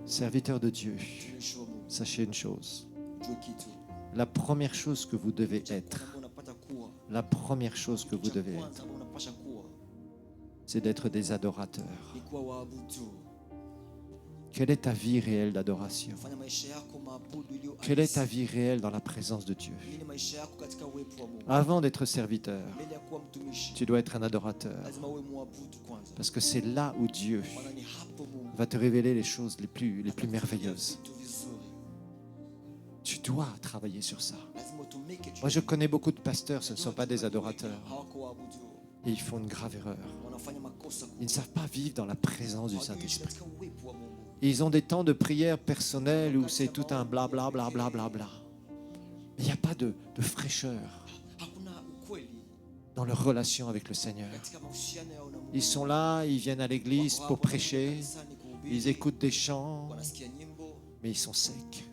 Serviteur de Dieu, sachez une chose. La première chose que vous devez être, la première chose que vous devez être, c'est d'être des adorateurs. Quelle est ta vie réelle d'adoration? Quelle est ta vie réelle dans la présence de Dieu? Avant d'être serviteur, tu dois être un adorateur. Parce que c'est là où Dieu va te révéler les choses les plus merveilleuses. Tu dois travailler sur ça. Moi, je connais beaucoup de pasteurs, ce ne sont pas des adorateurs. Et ils font une grave erreur. Ils ne savent pas vivre dans la présence du Saint-Esprit. Et ils ont des temps de prière personnels où c'est tout un blablabla. Mais il n'y a pas de fraîcheur dans leur relation avec le Seigneur. Ils sont là, ils viennent à l'église pour prêcher, ils écoutent des chants, mais ils sont secs.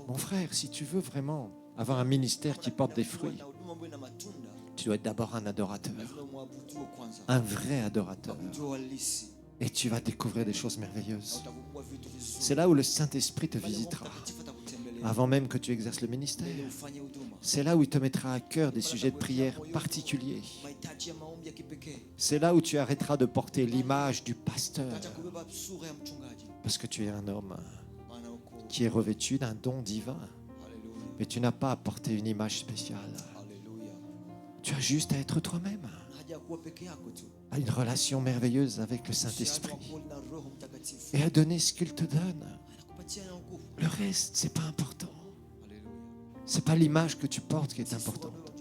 Mon frère, si tu veux vraiment avoir un ministère qui porte des fruits, tu dois être d'abord un adorateur, un vrai adorateur. Et tu vas découvrir des choses merveilleuses. C'est là où le Saint-Esprit te visitera, avant même que tu exerces le ministère. C'est là où il te mettra à cœur des sujets de prière particuliers. C'est là où tu arrêteras de porter l'image du pasteur, parce que tu es un homme qui est revêtu d'un don divin. Mais tu n'as pas à porter une image spéciale. Tu as juste à être toi-même, à une relation merveilleuse avec le Saint-Esprit et à donner ce qu'il te donne. Le reste, c'est pas important. C'est pas l'image que tu portes qui est importante.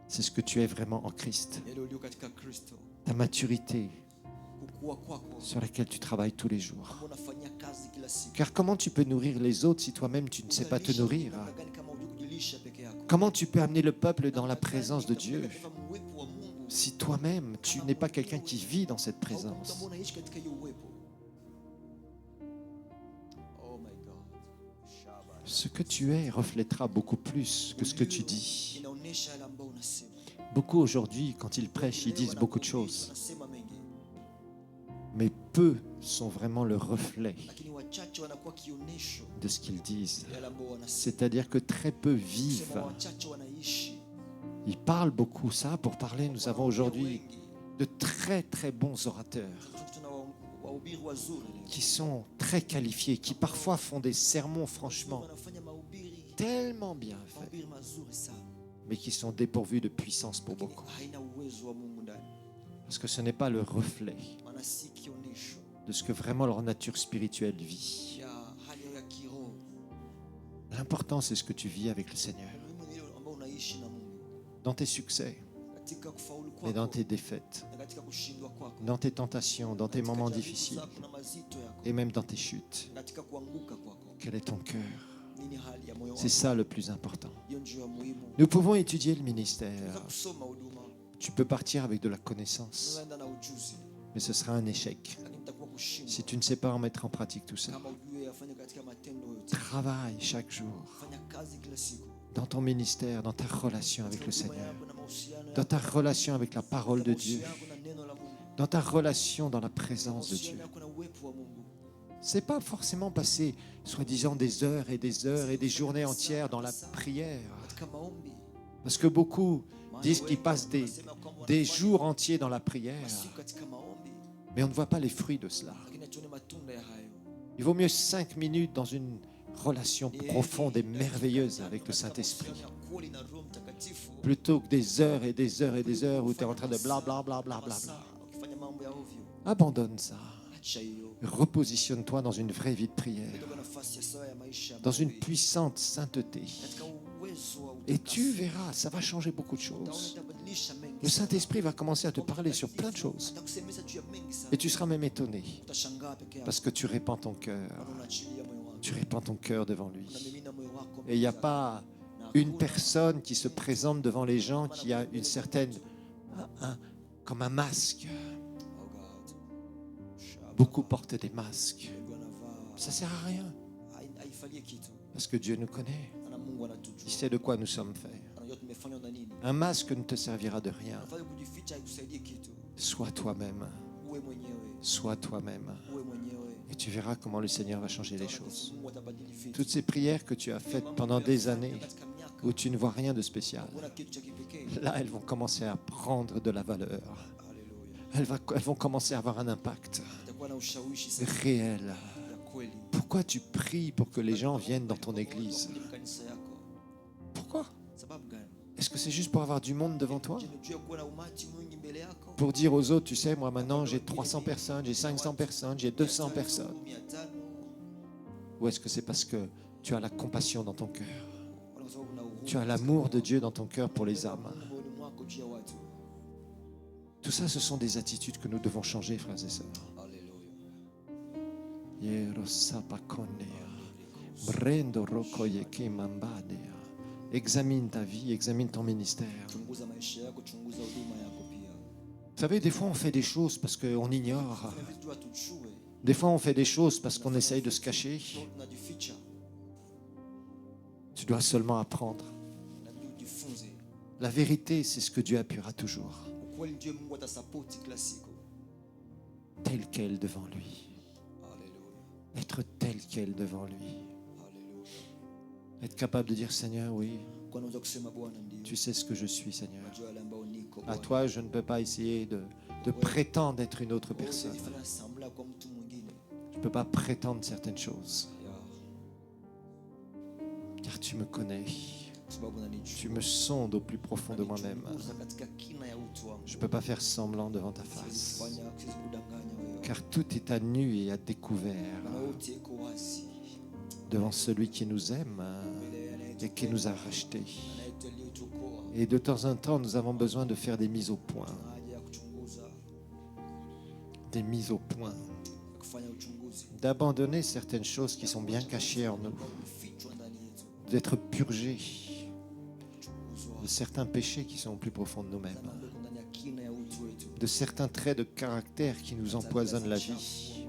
C'est ce que tu es vraiment en Christ. Ta maturité sur laquelle tu travailles tous les jours. Car comment tu peux nourrir les autres si toi-même tu ne sais pas te nourrir? Comment tu peux amener le peuple dans la présence de Dieu si toi-même tu n'es pas quelqu'un qui vit dans cette présence? Ce que tu es reflètera beaucoup plus que ce que tu dis. Beaucoup aujourd'hui, quand ils prêchent, ils disent beaucoup de choses. Mais peu sont vraiment le reflet de ce qu'ils disent. C'est-à-dire que très peu vivent. Ils parlent beaucoup. Ça, pour parler, nous avons aujourd'hui de très très bons orateurs qui sont très qualifiés, qui parfois font des sermons franchement tellement bien faits, mais qui sont dépourvus de puissance pour beaucoup. Parce que ce n'est pas le reflet de ce que vraiment leur nature spirituelle vit. L'important, c'est ce que tu vis avec le Seigneur. Dans tes succès, mais dans tes défaites, dans tes tentations, dans tes moments difficiles, et même dans tes chutes. Quel est ton cœur? C'est ça le plus important. Nous pouvons étudier le ministère. Tu peux partir avec de la connaissance, mais ce sera un échec si tu ne sais pas en mettre en pratique tout ça. Travaille chaque jour dans ton ministère, dans ta relation avec le Seigneur, dans ta relation avec la parole de Dieu, dans ta relation dans la présence de Dieu. C'est pas forcément passer, soi-disant, des heures et des journées entières dans la prière. Parce que beaucoup disent qu'ils passent des jours entiers dans la prière, mais on ne voit pas les fruits de cela. Il vaut mieux 5 minutes dans une relation profonde et merveilleuse avec le Saint-Esprit, plutôt que des heures et des heures et des heures où tu es en train de blablabla. Abandonne ça. Repositionne-toi dans une vraie vie de prière, dans une puissante sainteté. Et tu verras, ça va changer beaucoup de choses. Le Saint-Esprit va commencer à te parler sur plein de choses. Et tu seras même étonné, parce que tu répands ton cœur. Tu répands ton cœur devant lui. Et il n'y a pas une personne qui se présente devant les gens qui a une certaine, comme un masque. Beaucoup portent des masques. Ça ne sert à rien. Parce que Dieu nous connaît. Il sait de quoi nous sommes faits. Un masque ne te servira de rien. Sois toi-même. Sois toi-même. Et tu verras comment le Seigneur va changer les choses. Toutes ces prières que tu as faites pendant des années, où tu ne vois rien de spécial, là, elles vont commencer à prendre de la valeur. Elles vont commencer à avoir un impact réel. Pourquoi tu pries pour que les gens viennent dans ton église? Pourquoi? Est-ce que c'est juste pour avoir du monde devant toi? Pour dire aux autres, tu sais, moi maintenant j'ai 300 personnes, j'ai 500 personnes, j'ai 200 personnes? Ou est-ce que c'est parce que tu as la compassion dans ton cœur? Tu as l'amour de Dieu dans ton cœur pour les âmes? Tout ça, ce sont des attitudes que nous devons changer, frères et sœurs. Examine ta vie, examine ton ministère. Vous savez, des fois on fait des choses parce qu'on ignore. Des fois on fait des choses parce qu'on essaye de se cacher. Tu dois seulement apprendre. La vérité, c'est ce que Dieu appuiera toujours. Tel quel devant lui. Être tel quel devant lui. Être capable de dire, Seigneur, oui, tu sais ce que je suis, Seigneur. À toi, je ne peux pas essayer de prétendre être une autre personne. Je ne peux pas prétendre certaines choses. Car tu me connais. Tu me sondes au plus profond de moi-même. Je ne peux pas faire semblant devant ta face. Car tout est à nu et à découvert devant celui qui nous aime et qui nous a rachetés. Et de temps en temps, nous avons besoin de faire des mises au point. Des mises au point. D'abandonner certaines choses qui sont bien cachées en nous. D'être purgés de certains péchés qui sont au plus profond de nous-mêmes. De certains traits de caractère qui nous empoisonnent la vie.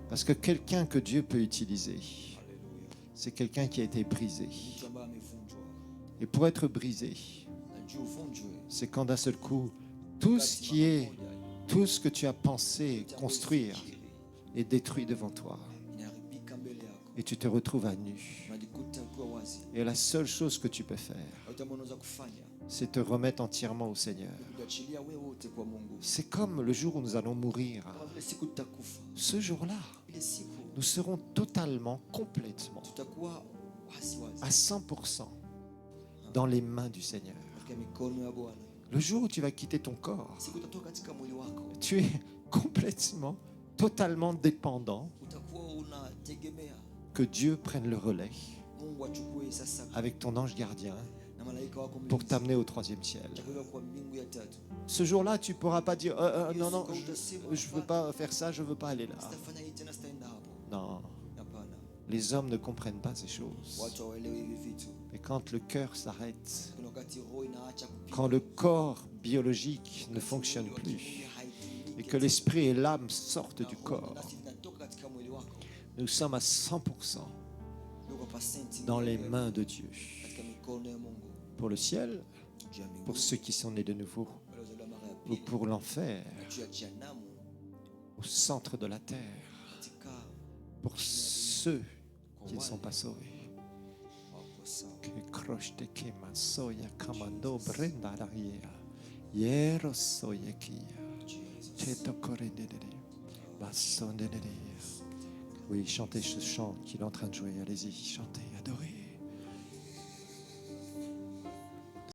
Parce que quelqu'un que Dieu peut utiliser, c'est quelqu'un qui a été brisé. Et pour être brisé, c'est quand d'un seul coup, tout ce que tu as pensé construire est détruit devant toi. Et tu te retrouves à nu. Et la seule chose que tu peux faire, c'est te remettre entièrement au Seigneur. C'est comme le jour où nous allons mourir. Ce jour-là, nous serons totalement, complètement, à 100% dans les mains du Seigneur. Le jour où tu vas quitter ton corps, tu es complètement, totalement dépendant que Dieu prenne le relais avec ton ange gardien pour t'amener au 3e ciel. Ce jour-là, tu ne pourras pas dire non, je ne veux pas faire ça, je ne veux pas aller là. Non, les hommes ne comprennent pas ces choses. Et quand le cœur s'arrête, quand le corps biologique ne fonctionne plus et que l'esprit et l'âme sortent du corps, nous sommes à 100% dans les mains de Dieu. Pour le ciel, pour ceux qui sont nés de nouveau, ou pour l'enfer, au centre de la terre, pour ceux qui ne sont pas sauvés. Oui, chantez ce chant qu'il est en train de jouer. Allez-y, chantez, adorez.